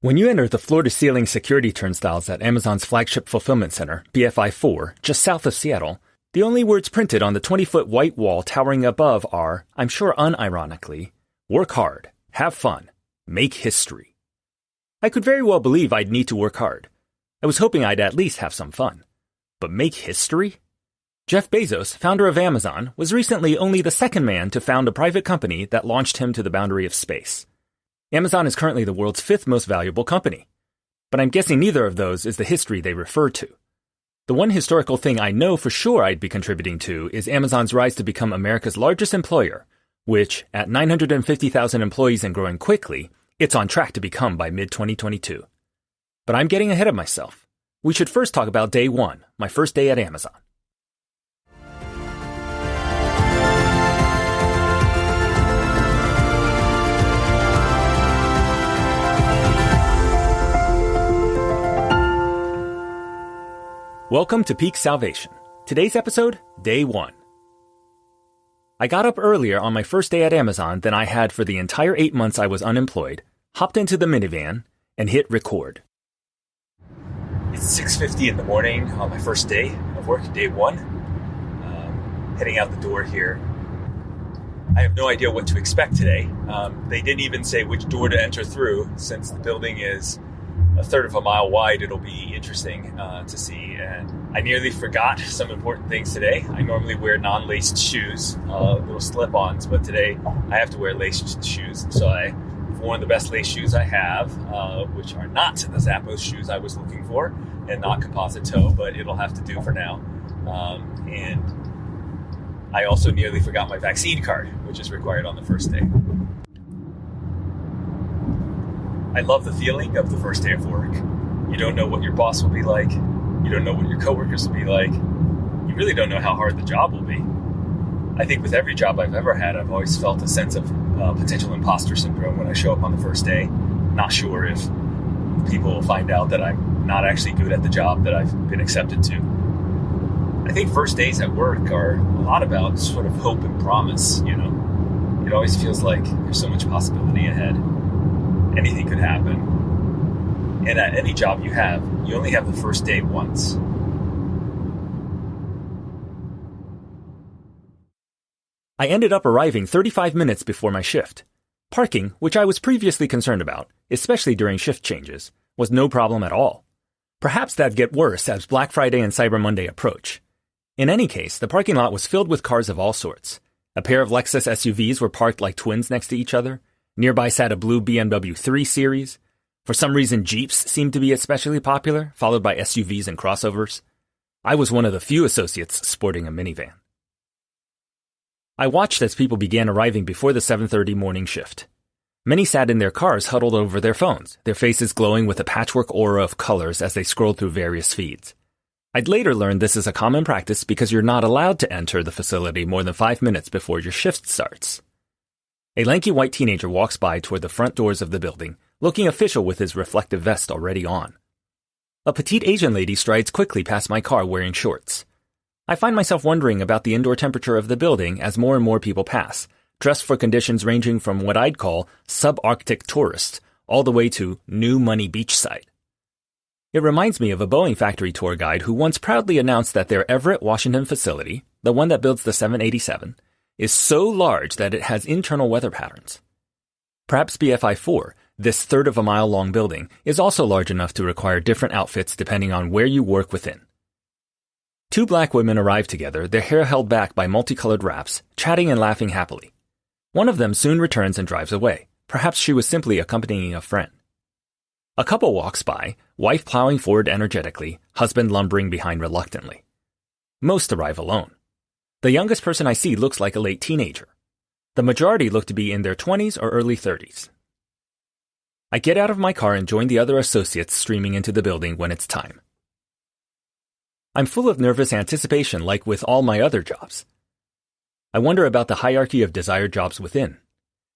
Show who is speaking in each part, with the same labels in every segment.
Speaker 1: When you enter the floor-to-ceiling security turnstiles at Amazon's flagship fulfillment center, BFI 4, just south of Seattle, the only words printed on the 20-foot white wall towering above are, I'm sure unironically, work hard, have fun, make history. I could very well believe I'd need to work hard. I was hoping I'd at least have some fun. But make history? Jeff Bezos, founder of Amazon, was recently only the second man to found a private company that launched him to the boundary of space. Amazon is currently the world's fifth most valuable company. But I'm guessing neither of those is the history they refer to. The one historical thing I know for sure I'd be contributing to is Amazon's rise to become America's largest employer, which, at 950,000 employees and growing quickly, it's on track to become by mid-2022. But I'm getting ahead of myself. We should first talk about day one, my first day at Amazon. Welcome to Peak Salvation. Today's episode, Day 1. I got up earlier on my first day at Amazon than I had for the entire 8 months I was unemployed, hopped into the minivan, and hit record. It's 6:50 in the morning on my first day of work, Day 1. Heading out the door here. I have no idea what to expect today. They didn't even say which door to enter through. Since the building is a third of a mile wide, it'll be interesting to see. And I nearly forgot some important things today. I normally wear non-laced shoes, little slip-ons, but today I have to wear laced shoes. So I've worn the best lace shoes I have, which are not the Zappos shoes I was looking for, and not composite toe, but it'll have to do for now. And I also nearly forgot my vaccine card, which is required on the first day. I love the feeling of the first day of work. You don't know what your boss will be like. You don't know what your coworkers will be like. You really don't know how hard the job will be. I think with every job I've ever had, I've always felt a sense of potential imposter syndrome when I show up on the first day. Not sure if people will find out that I'm not actually good at the job that I've been accepted to. I think first days at work are a lot about sort of hope and promise, you know. It always feels like there's so much possibility ahead. Anything could happen. And at any job you have, you only have the first day once. I ended up arriving 35 minutes before my shift. Parking, which I was previously concerned about, especially during shift changes, was no problem at all. Perhaps that'd get worse as Black Friday and Cyber Monday approach. In any case, the parking lot was filled with cars of all sorts. A pair of Lexus SUVs were parked like twins next to each other. Nearby sat a blue BMW 3 Series. For some reason, Jeeps seemed to be especially popular, followed by SUVs and crossovers. I was one of the few associates sporting a minivan. I watched as people began arriving before the 7:30 morning shift. Many sat in their cars huddled over their phones, their faces glowing with a patchwork aura of colors as they scrolled through various feeds. I'd later learned this is a common practice because you're not allowed to enter the facility more than 5 minutes before your shift starts. A lanky white teenager walks by toward the front doors of the building, looking official with his reflective vest already on. A petite Asian lady strides quickly past my car wearing shorts. I find myself wondering about the indoor temperature of the building as more and more people pass, dressed for conditions ranging from what I'd call subarctic tourist, all the way to new money beachside. It reminds me of a Boeing factory tour guide who once proudly announced that their Everett, Washington facility, the one that builds the 787, is so large that it has internal weather patterns. Perhaps BFI 4, this third of a mile long building, is also large enough to require different outfits depending on where you work within. Two black women arrive together, their hair held back by multicolored wraps, chatting and laughing happily. One of them soon returns and drives away. Perhaps she was simply accompanying a friend. A couple walks by, wife plowing forward energetically, husband lumbering behind reluctantly. Most arrive alone. The youngest person I see looks like a late teenager. The majority look to be in their 20s or early 30s. I get out of my car and join the other associates streaming into the building when it's time. I'm full of nervous anticipation like with all my other jobs. I wonder about the hierarchy of desired jobs within.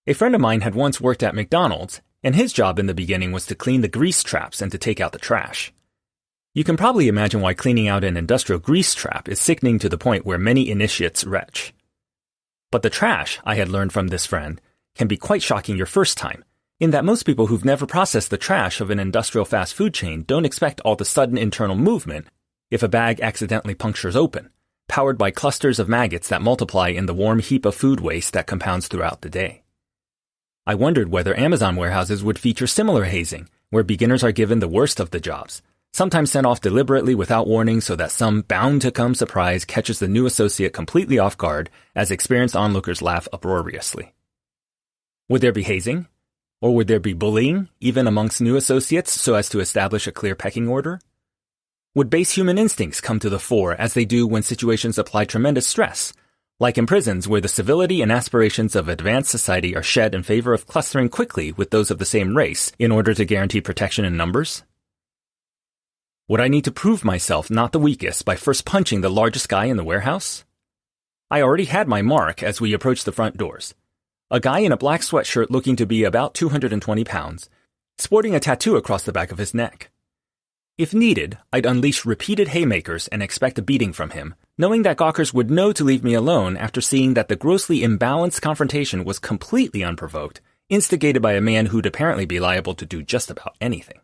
Speaker 1: A friend of mine had once worked at McDonald's, and his job in the beginning was to clean the grease traps and to take out the trash. You can probably imagine why cleaning out an industrial grease trap is sickening to the point where many initiates retch. But the trash, I had learned from this friend, can be quite shocking your first time, in that most people who've never processed the trash of an industrial fast food chain don't expect all the sudden internal movement if a bag accidentally punctures open, powered by clusters of maggots that multiply in the warm heap of food waste that compounds throughout the day. I wondered whether Amazon warehouses would feature similar hazing, where beginners are given the worst of the jobs, sometimes sent off deliberately without warning so that some bound-to-come surprise catches the new associate completely off guard as experienced onlookers laugh uproariously. Would there be hazing? Or would there be bullying, even amongst new associates, so as to establish a clear pecking order? Would base human instincts come to the fore as they do when situations apply tremendous stress, like in prisons where the civility and aspirations of advanced society are shed in favor of clustering quickly with those of the same race in order to guarantee protection in numbers? Would I need to prove myself not the weakest by first punching the largest guy in the warehouse? I already had my mark as we approached the front doors. A guy in a black sweatshirt looking to be about 220 pounds, sporting a tattoo across the back of his neck. If needed, I'd unleash repeated haymakers and expect a beating from him, knowing that gawkers would know to leave me alone after seeing that the grossly imbalanced confrontation was completely unprovoked, instigated by a man who'd apparently be liable to do just about anything.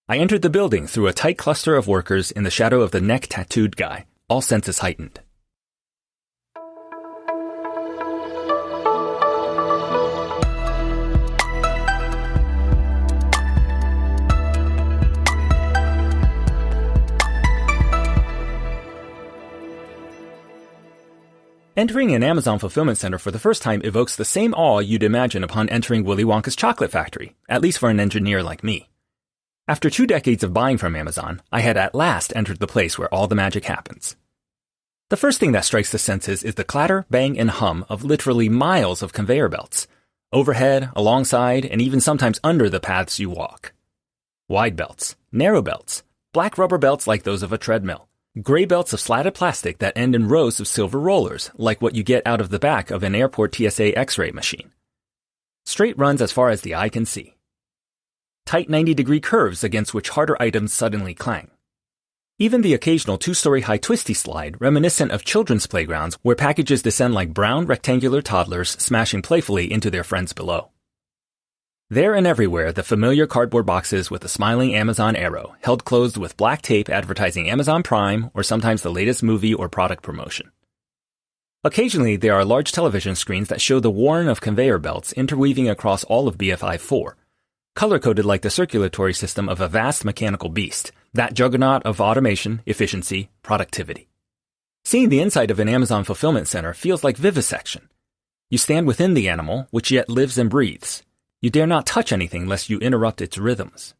Speaker 1: I entered the building through a tight cluster of workers in the shadow of the neck-tattooed guy, all senses heightened. Entering an Amazon fulfillment center for the first time evokes the same awe you'd imagine upon entering Willy Wonka's chocolate factory, at least for an engineer like me. After 2 decades of buying from Amazon, I had at last entered the place where all the magic happens. The first thing that strikes the senses is the clatter, bang, and hum of literally miles of conveyor belts, overhead, alongside, and even sometimes under the paths you walk. Wide belts, narrow belts, black rubber belts like those of a treadmill, gray belts of slatted plastic that end in rows of silver rollers, like what you get out of the back of an airport TSA X-ray machine. Straight runs as far as the eye can see. Tight 90-degree curves against which harder items suddenly clang. Even the occasional 2-story high twisty slide reminiscent of children's playgrounds where packages descend like brown rectangular toddlers smashing playfully into their friends below. There and everywhere, the familiar cardboard boxes with a smiling Amazon arrow, held closed with black tape advertising Amazon Prime or sometimes the latest movie or product promotion. Occasionally, there are large television screens that show the warren of conveyor belts interweaving across all of BFI-4, color-coded like the circulatory system of a vast mechanical beast, that juggernaut of automation, efficiency, productivity. Seeing the inside of an Amazon fulfillment center feels like vivisection. You stand within the animal, which yet lives and breathes. You dare not touch anything lest you interrupt its rhythms.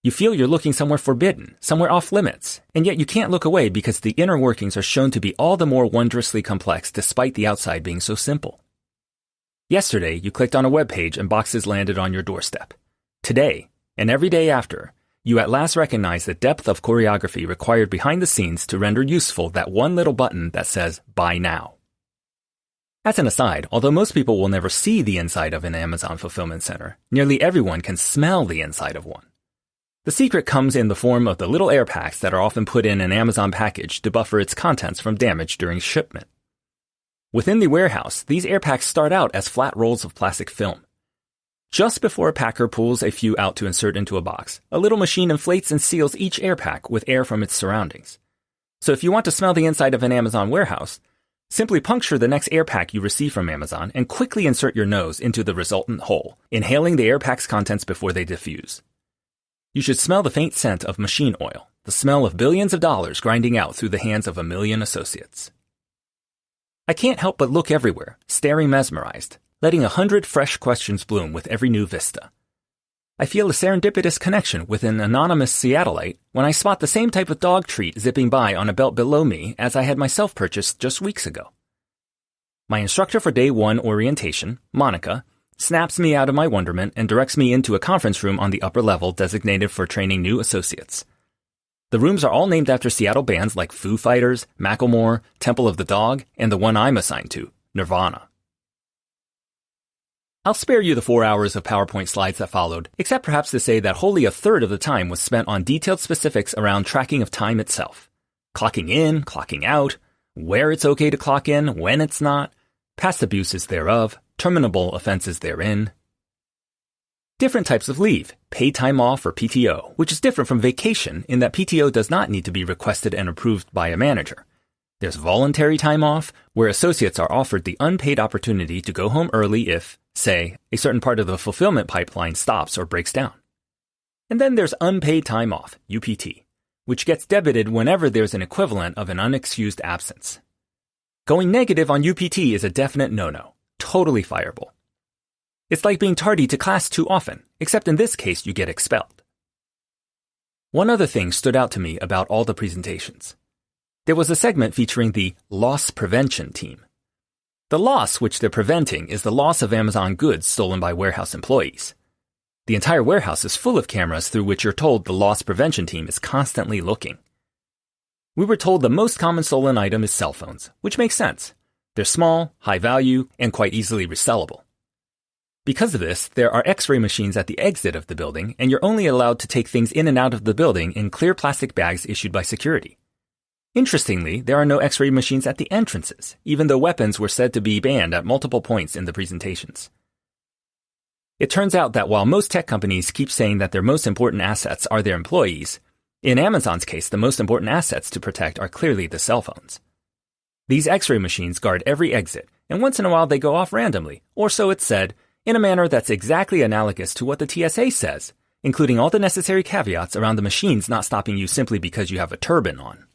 Speaker 1: You feel you're looking somewhere forbidden, somewhere off limits, and yet you can't look away because the inner workings are shown to be all the more wondrously complex despite the outside being so simple. Yesterday, you clicked on a web page and boxes landed on your doorstep. Today, and every day after, you at last recognize the depth of choreography required behind the scenes to render useful that one little button that says, "Buy now." As an aside, although most people will never see the inside of an Amazon fulfillment center, nearly everyone can smell the inside of one. The secret comes in the form of the little air packs that are often put in an Amazon package to buffer its contents from damage during shipment. Within the warehouse, these air packs start out as flat rolls of plastic film. Just before a packer pulls a few out to insert into a box, a little machine inflates and seals each air pack with air from its surroundings. So if you want to smell the inside of an Amazon warehouse, simply puncture the next air pack you receive from Amazon and quickly insert your nose into the resultant hole, inhaling the air pack's contents before they diffuse. You should smell the faint scent of machine oil, the smell of billions of dollars grinding out through the hands of a million associates. I can't help but look everywhere, staring mesmerized, letting 100 fresh questions bloom with every new vista. I feel a serendipitous connection with an anonymous Seattleite when I spot the same type of dog treat zipping by on a belt below me as I had myself purchased just weeks ago. My instructor for Day 1 orientation, Monica, snaps me out of my wonderment and directs me into a conference room on the upper level designated for training new associates. The rooms are all named after Seattle bands like Foo Fighters, Macklemore, Temple of the Dog, and the one I'm assigned to, Nirvana. I'll spare you the 4 hours of PowerPoint slides that followed, except perhaps to say that wholly a third of the time was spent on detailed specifics around tracking of time itself. Clocking in, clocking out, where it's okay to clock in, when it's not, past abuses thereof, terminable offenses therein. Different types of leave, paid time off or PTO, which is different from vacation in that PTO does not need to be requested and approved by a manager. There's voluntary time off, where associates are offered the unpaid opportunity to go home early if, say, a certain part of the fulfillment pipeline stops or breaks down. And then there's unpaid time off, UPT, which gets debited whenever there's an equivalent of an unexcused absence. Going negative on UPT is a definite no-no, totally fireable. It's like being tardy to class too often, except in this case you get expelled. One other thing stood out to me about all the presentations. There was a segment featuring the loss prevention team. The loss which they're preventing is the loss of Amazon goods stolen by warehouse employees. The entire warehouse is full of cameras through which you're told the loss prevention team is constantly looking. We were told the most common stolen item is cell phones, which makes sense. They're small, high value, and quite easily resellable. Because of this, there are X-ray machines at the exit of the building, and you're only allowed to take things in and out of the building in clear plastic bags issued by security. Interestingly, there are no X-ray machines at the entrances, even though weapons were said to be banned at multiple points in the presentations. It turns out that while most tech companies keep saying that their most important assets are their employees, in Amazon's case, the most important assets to protect are clearly the cell phones. These X-ray machines guard every exit, and once in a while they go off randomly, or so it's said, in a manner that's exactly analogous to what the TSA says, including all the necessary caveats around the machines not stopping you simply because you have a turban on.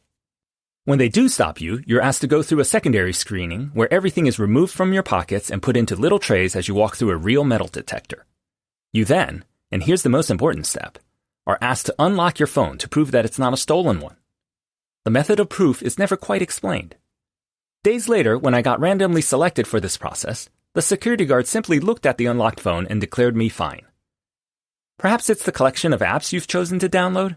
Speaker 1: When they do stop you, you're asked to go through a secondary screening where everything is removed from your pockets and put into little trays as you walk through a real metal detector. You then, and here's the most important step, are asked to unlock your phone to prove that it's not a stolen one. The method of proof is never quite explained. Days later, when I got randomly selected for this process, the security guard simply looked at the unlocked phone and declared me fine. Perhaps it's the collection of apps you've chosen to download?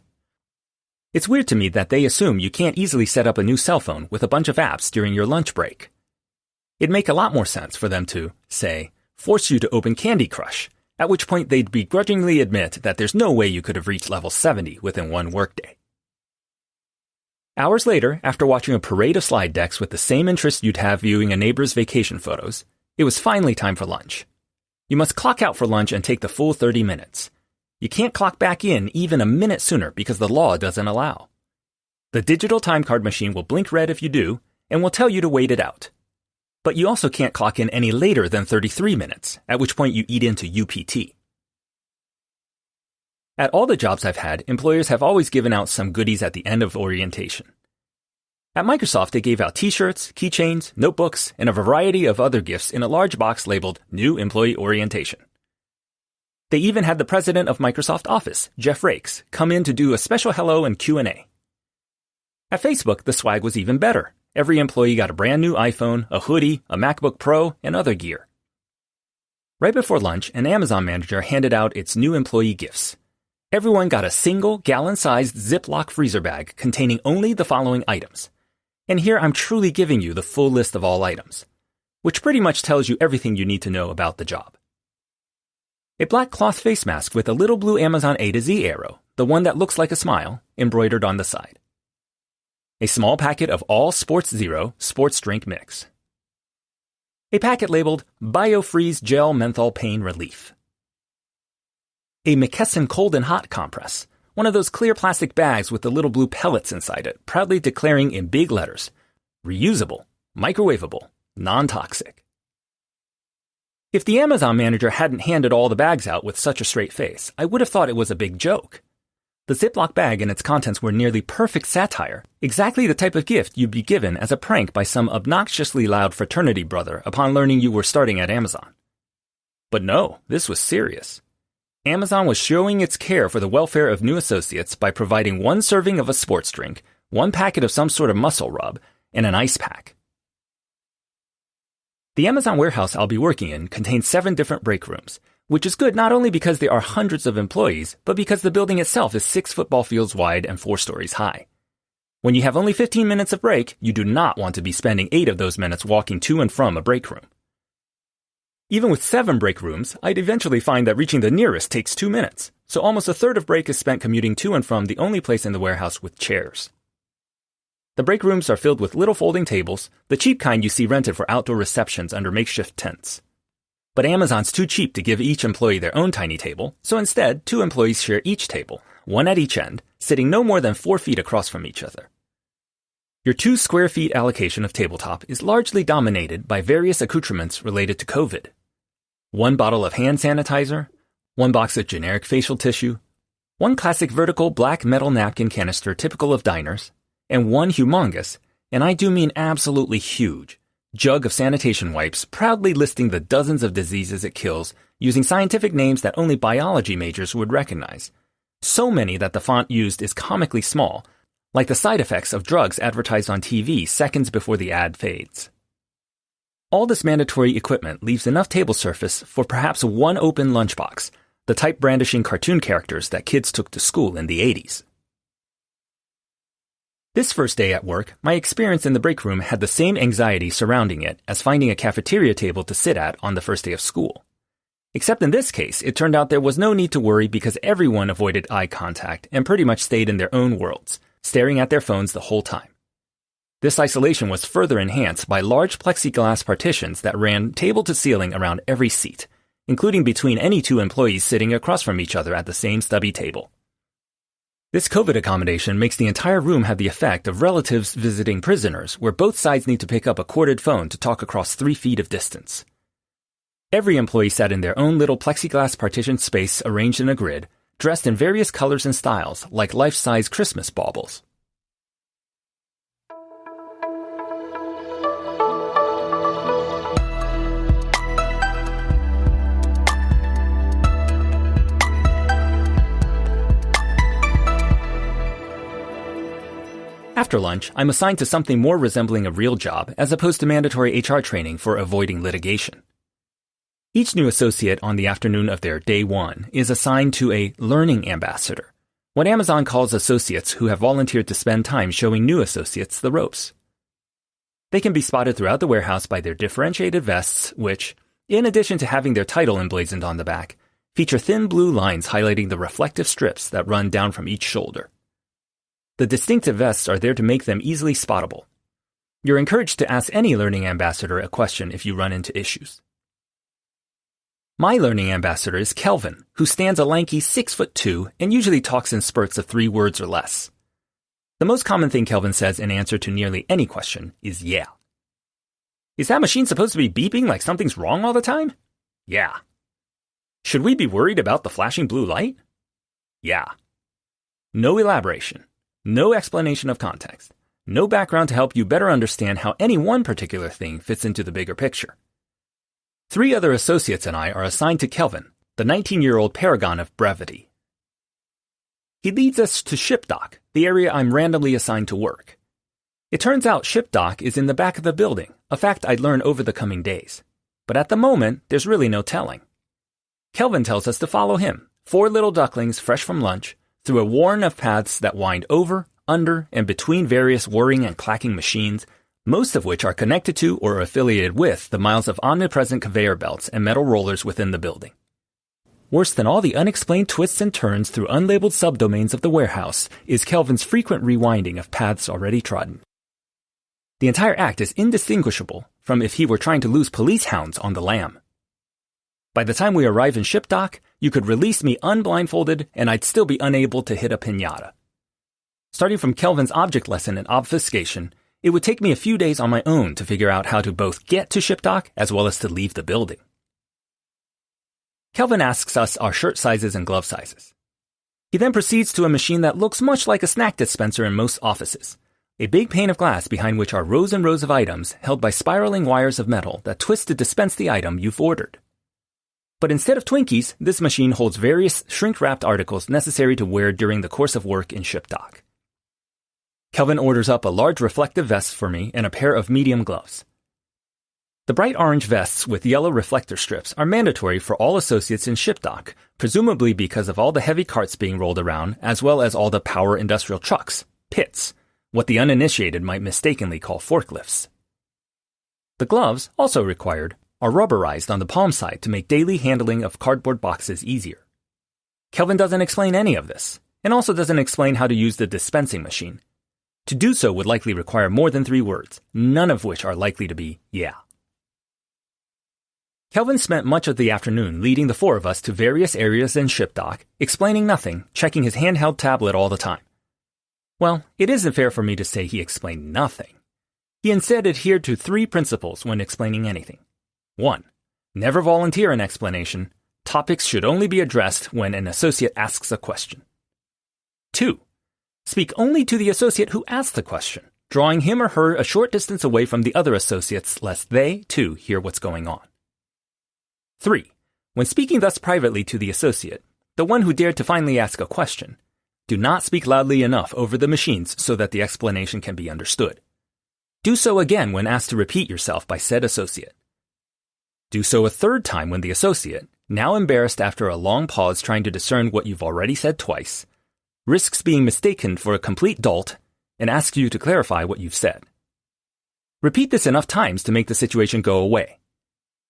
Speaker 1: It's weird to me that they assume you can't easily set up a new cell phone with a bunch of apps during your lunch break. It'd make a lot more sense for them to, say, force you to open Candy Crush, at which point they'd begrudgingly admit that there's no way you could have reached level 70 within one workday. Hours later, after watching a parade of slide decks with the same interest you'd have viewing a neighbor's vacation photos, it was finally time for lunch. You must clock out for lunch and take the full 30 minutes. You can't clock back in even a minute sooner because the law doesn't allow. The digital time card machine will blink red if you do, and will tell you to wait it out. But you also can't clock in any later than 33 minutes, at which point you eat into UPT. At all the jobs I've had, employers have always given out some goodies at the end of orientation. At Microsoft, they gave out t-shirts, keychains, notebooks, and a variety of other gifts in a large box labeled New Employee Orientation. They even had the president of Microsoft Office, Jeff Rakes, come in to do a special hello and Q&A. At Facebook, the swag was even better. Every employee got a brand new iPhone, a hoodie, a MacBook Pro, and other gear. Right before lunch, an Amazon manager handed out its new employee gifts. Everyone got a single gallon-sized Ziploc freezer bag containing only the following items. And here I'm truly giving you the full list of all items, which pretty much tells you everything you need to know about the job. A black cloth face mask with a little blue Amazon A to Z arrow, the one that looks like a smile, embroidered on the side. A small packet of all Sports Zero sports drink mix. A packet labeled BioFreeze Gel Menthol Pain Relief. A McKesson Cold and Hot compress, one of those clear plastic bags with the little blue pellets inside it, proudly declaring in big letters, reusable, microwavable, non-toxic. If the Amazon manager hadn't handed all the bags out with such a straight face, I would have thought it was a big joke. The Ziploc bag and its contents were nearly perfect satire, exactly the type of gift you'd be given as a prank by some obnoxiously loud fraternity brother upon learning you were starting at Amazon. But no, this was serious. Amazon was showing its care for the welfare of new associates by providing one serving of a sports drink, one packet of some sort of muscle rub, and an ice pack. The Amazon warehouse I'll be working in contains 7 different break rooms, which is good not only because there are hundreds of employees, but because the building itself is 6 football fields wide and 4 stories high. When you have only 15 minutes of break, you do not want to be spending 8 of those minutes walking to and from a break room. Even with 7 break rooms, I'd eventually find that reaching the nearest takes 2 minutes, so almost a third of break is spent commuting to and from the only place in the warehouse with chairs. The break rooms are filled with little folding tables, the cheap kind you see rented for outdoor receptions under makeshift tents. But Amazon's too cheap to give each employee their own tiny table, so instead, 2 employees share each table, one at each end, sitting no more than 4 feet across from each other. Your 2 square feet allocation of tabletop is largely dominated by various accoutrements related to COVID. 1 bottle of hand sanitizer, 1 box of generic facial tissue, 1 classic vertical black metal napkin canister typical of diners, and 1 humongous, and I do mean absolutely huge, jug of sanitation wipes proudly listing the dozens of diseases it kills using scientific names that only biology majors would recognize. So many that the font used is comically small, like the side effects of drugs advertised on TV seconds before the ad fades. All this mandatory equipment leaves enough table surface for perhaps 1 open lunchbox, the type brandishing cartoon characters that kids took to school in the 80s. This first day at work, my experience in the break room had the same anxiety surrounding it as finding a cafeteria table to sit at on the first day of school. Except in this case, it turned out there was no need to worry because everyone avoided eye contact and pretty much stayed in their own worlds, staring at their phones the whole time. This isolation was further enhanced by large plexiglass partitions that ran table to ceiling around every seat, including between any 2 employees sitting across from each other at the same stubby table. This COVID accommodation makes the entire room have the effect of relatives visiting prisoners, where both sides need to pick up a corded phone to talk across 3 feet of distance. Every employee sat in their own little plexiglass partitioned space arranged in a grid, dressed in various colors and styles, like life-size Christmas baubles. After lunch, I'm assigned to something more resembling a real job as opposed to mandatory HR training for avoiding litigation. Each new associate on the afternoon of their day 1 is assigned to a learning ambassador, what Amazon calls associates who have volunteered to spend time showing new associates the ropes. They can be spotted throughout the warehouse by their differentiated vests, which, in addition to having their title emblazoned on the back, feature thin blue lines highlighting the reflective strips that run down from each shoulder. The distinctive vests are there to make them easily spottable. You're encouraged to ask any learning ambassador a question if you run into issues. My learning ambassador is Kelvin, who stands a lanky 6'2" and usually talks in spurts of 3 words or less. The most common thing Kelvin says in answer to nearly any question is yeah. Is that machine supposed to be beeping like something's wrong all the time? Yeah. Should we be worried about the flashing blue light? Yeah. No elaboration. No explanation of context. No background to help you better understand how any one particular thing fits into the bigger picture. 3 other associates and I are assigned to Kelvin, the 19-year-old paragon of brevity. He leads us to ShipDock, the area I'm randomly assigned to work. It turns out ShipDock is in the back of the building, a fact I'd learn over the coming days. But at the moment, there's really no telling. Kelvin tells us to follow him, 4 little ducklings fresh from lunch, through a warren of paths that wind over, under, and between various whirring and clacking machines, most of which are connected to or affiliated with the miles of omnipresent conveyor belts and metal rollers within the building. Worse than all the unexplained twists and turns through unlabeled subdomains of the warehouse is Kelvin's frequent rewinding of paths already trodden. The entire act is indistinguishable from if he were trying to lose police hounds on the lam. By the time we arrive in ShipDock, you could release me unblindfolded and I'd still be unable to hit a piñata. Starting from Kelvin's object lesson in obfuscation, it would take me a few days on my own to figure out how to both get to ShipDock as well as to leave the building. Kelvin asks us our shirt sizes and glove sizes. He then proceeds to a machine that looks much like a snack dispenser in most offices, a big pane of glass behind which are rows and rows of items held by spiraling wires of metal that twist to dispense the item you've ordered. But instead of Twinkies, this machine holds various shrink-wrapped articles necessary to wear during the course of work in ShipDock. Kelvin orders up a large reflective vest for me and a pair of medium gloves. The bright orange vests with yellow reflector strips are mandatory for all associates in ShipDock, presumably because of all the heavy carts being rolled around, as well as all the power industrial trucks, pits, what the uninitiated might mistakenly call forklifts. The gloves, also required, are rubberized on the palm side to make daily handling of cardboard boxes easier. Kelvin doesn't explain any of this, and also doesn't explain how to use the dispensing machine. To do so would likely require more than 3 words, none of which are likely to be yeah. Kelvin spent much of the afternoon leading the four of us to various areas in ShipDoc, explaining nothing, checking his handheld tablet all the time. Well, it isn't fair for me to say he explained nothing. He instead adhered to 3 principles when explaining anything. 1. Never volunteer an explanation. Topics should only be addressed when an associate asks a question. 2. Speak only to the associate who asked the question, drawing him or her a short distance away from the other associates lest they, too, hear what's going on. 3. When speaking thus privately to the associate, the one who dared to finally ask a question, do not speak loudly enough over the machines so that the explanation can be understood. Do so again when asked to repeat yourself by said associate. Do so a 3rd time when the associate, now embarrassed after a long pause trying to discern what you've already said twice, risks being mistaken for a complete dolt and asks you to clarify what you've said. Repeat this enough times to make the situation go away.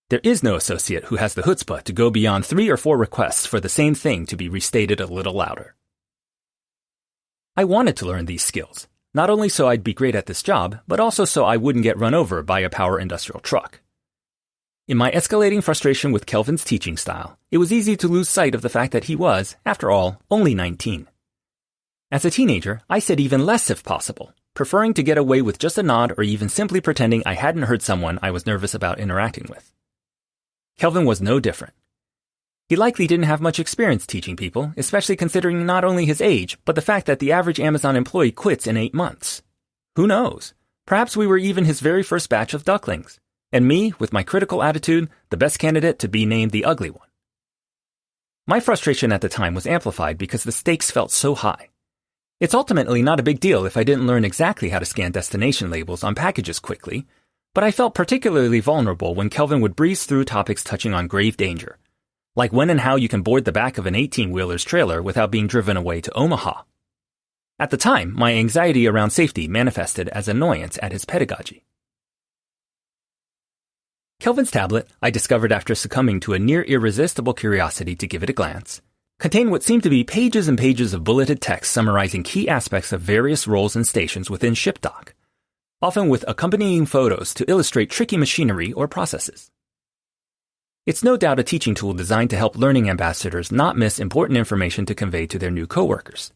Speaker 1: There is no associate who has the chutzpah to go beyond 3 or 4 requests for the same thing to be restated a little louder. I wanted to learn these skills, not only so I'd be great at this job, but also so I wouldn't get run over by a power industrial truck. In my escalating frustration with Kelvin's teaching style, it was easy to lose sight of the fact that he was, after all, only 19. As a teenager, I said even less if possible, preferring to get away with just a nod or even simply pretending I hadn't heard someone I was nervous about interacting with. Kelvin was no different. He likely didn't have much experience teaching people, especially considering not only his age, but the fact that the average Amazon employee quits in 8 months. Who knows? Perhaps we were even his very first batch of ducklings, and me, with my critical attitude, the best candidate to be named the ugly one. My frustration at the time was amplified because the stakes felt so high. It's ultimately not a big deal if I didn't learn exactly how to scan destination labels on packages quickly, but I felt particularly vulnerable when Kelvin would breeze through topics touching on grave danger, like when and how you can board the back of an 18-wheeler's trailer without being driven away to Omaha. At the time, my anxiety around safety manifested as annoyance at his pedagogy. Kelvin's tablet, I discovered after succumbing to a near irresistible curiosity to give it a glance, contained what seemed to be pages and pages of bulleted text summarizing key aspects of various roles and stations within ShipDoc, often with accompanying photos to illustrate tricky machinery or processes. It's no doubt a teaching tool designed to help learning ambassadors not miss important information to convey to their new coworkers.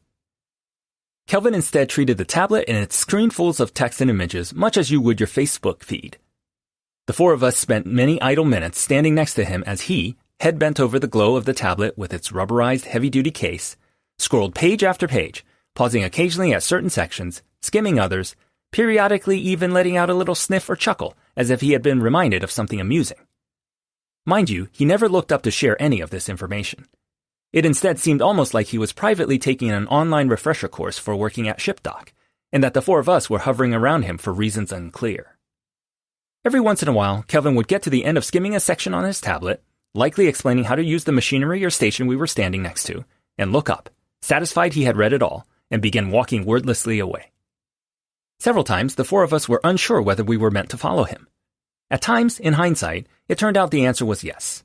Speaker 1: Kelvin instead treated the tablet and its screenfuls of text and images much as you would your Facebook feed. The 4 of us spent many idle minutes standing next to him as he, head bent over the glow of the tablet with its rubberized heavy-duty case, scrolled page after page, pausing occasionally at certain sections, skimming others, periodically even letting out a little sniff or chuckle as if he had been reminded of something amusing. Mind you, he never looked up to share any of this information. It instead seemed almost like he was privately taking an online refresher course for working at ShipDoc, and that the 4 of us were hovering around him for reasons unclear. Every once in a while, Kelvin would get to the end of skimming a section on his tablet, likely explaining how to use the machinery or station we were standing next to, and look up, satisfied he had read it all, and begin walking wordlessly away. Several times, the 4 of us were unsure whether we were meant to follow him. At times, in hindsight, it turned out the answer was yes.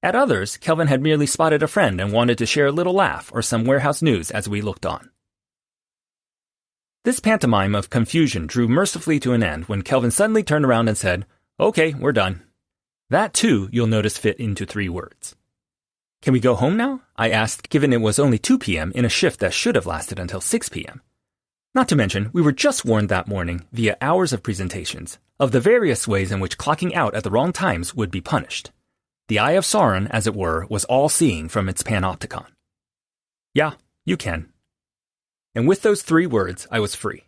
Speaker 1: At others, Kelvin had merely spotted a friend and wanted to share a little laugh or some warehouse news as we looked on. This pantomime of confusion drew mercifully to an end when Kelvin suddenly turned around and said, "Okay, we're done." That, too, you'll notice fit into 3 words. "Can we go home now?" I asked, given it was only 2 p.m. in a shift that should have lasted until 6 p.m. Not to mention, we were just warned that morning, via hours of presentations, of the various ways in which clocking out at the wrong times would be punished. The eye of Sauron, as it were, was all-seeing from its panopticon. "Yeah, you can." And with those 3 words, I was free.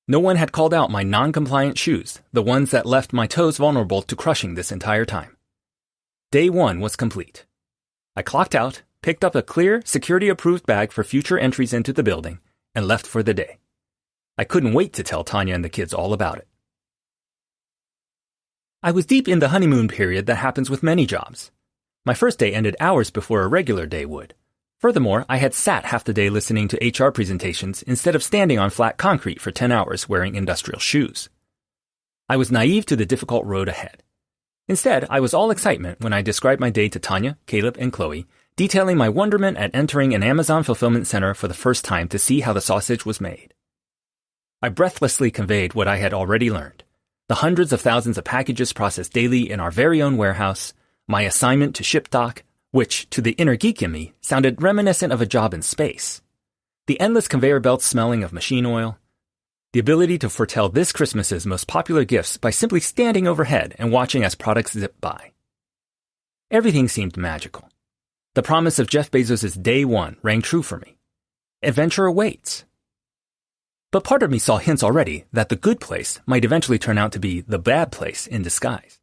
Speaker 1: No one had called out my non-compliant shoes, the ones that left my toes vulnerable to crushing this entire time. Day 1 was complete. I clocked out, picked up a clear, security-approved bag for future entries into the building, and left for the day. I couldn't wait to tell Tanya and the kids all about it. I was deep in the honeymoon period that happens with many jobs. My first day ended hours before a regular day would. Furthermore, I had sat half the day listening to HR presentations instead of standing on flat concrete for 10 hours wearing industrial shoes. I was naive to the difficult road ahead. Instead, I was all excitement when I described my day to Tanya, Caleb, and Chloe, detailing my wonderment at entering an Amazon fulfillment center for the first time to see how the sausage was made. I breathlessly conveyed what I had already learned. The hundreds of thousands of packages processed daily in our very own warehouse, my assignment to ship dock, which, to the inner geek in me, sounded reminiscent of a job in space, the endless conveyor belts smelling of machine oil, the ability to foretell this Christmas's most popular gifts by simply standing overhead and watching as products zip by. Everything seemed magical. The promise of Jeff Bezos' day one rang true for me. Adventure awaits. But part of me saw hints already that the good place might eventually turn out to be the bad place in disguise.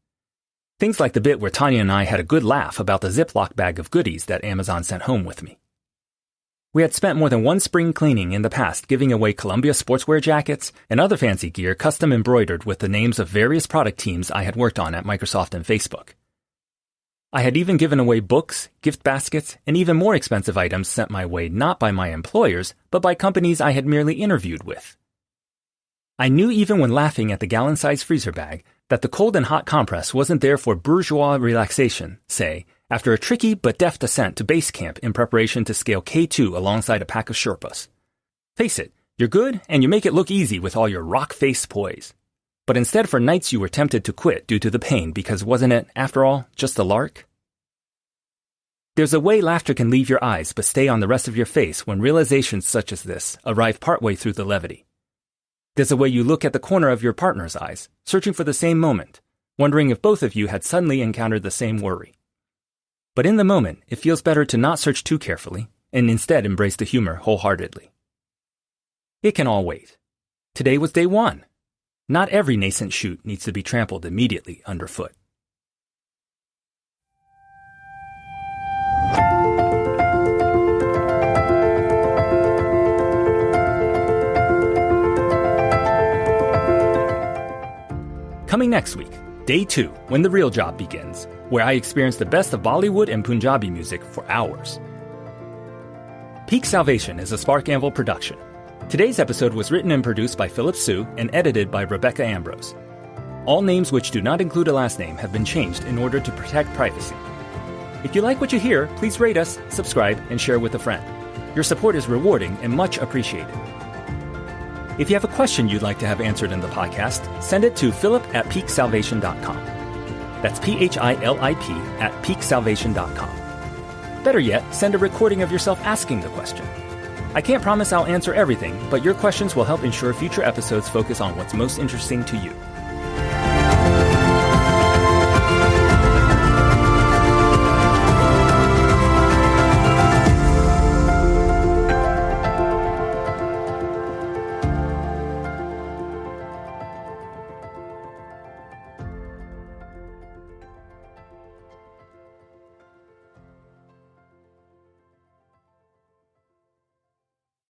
Speaker 1: Things like the bit where Tanya and I had a good laugh about the Ziploc bag of goodies that Amazon sent home with me. We had spent more than one spring cleaning in the past giving away Columbia sportswear jackets and other fancy gear custom embroidered with the names of various product teams I had worked on at Microsoft and Facebook. I had even given away books, gift baskets, and even more expensive items sent my way not by my employers, but by companies I had merely interviewed with. I knew even when laughing at the gallon-sized freezer bag that the cold and hot compress wasn't there for bourgeois relaxation, say, after a tricky but deft ascent to base camp in preparation to scale K2 alongside a pack of Sherpas. Face it, you're good and you make it look easy with all your rock-faced poise. But instead for nights you were tempted to quit due to the pain because wasn't it, after all, just a lark? There's a way laughter can leave your eyes but stay on the rest of your face when realizations such as this arrive partway through the levity. There's a way you look at the corner of your partner's eyes, searching for the same moment, wondering if both of you had suddenly encountered the same worry. But in the moment, it feels better to not search too carefully and instead embrace the humor wholeheartedly. It can all wait. Today was day one. Not every nascent shoot needs to be trampled immediately underfoot. Coming next week, Day 2, when the real job begins, where I experience the best of Bollywood and Punjabi music for hours. Peak Salvation is a Spark Anvil production. Today's episode was written and produced by Philip Sue and edited by Rebecca Ambrose. All names which do not include a last name have been changed in order to protect privacy. If you like what you hear, please rate us, subscribe, and share with a friend. Your support is rewarding and much appreciated. If you have a question you'd like to have answered in the podcast, send it to philip@peaksalvation.com. That's PHILIP@peaksalvation.com. Better yet, send a recording of yourself asking the question. I can't promise I'll answer everything, but your questions will help ensure future episodes focus on what's most interesting to you.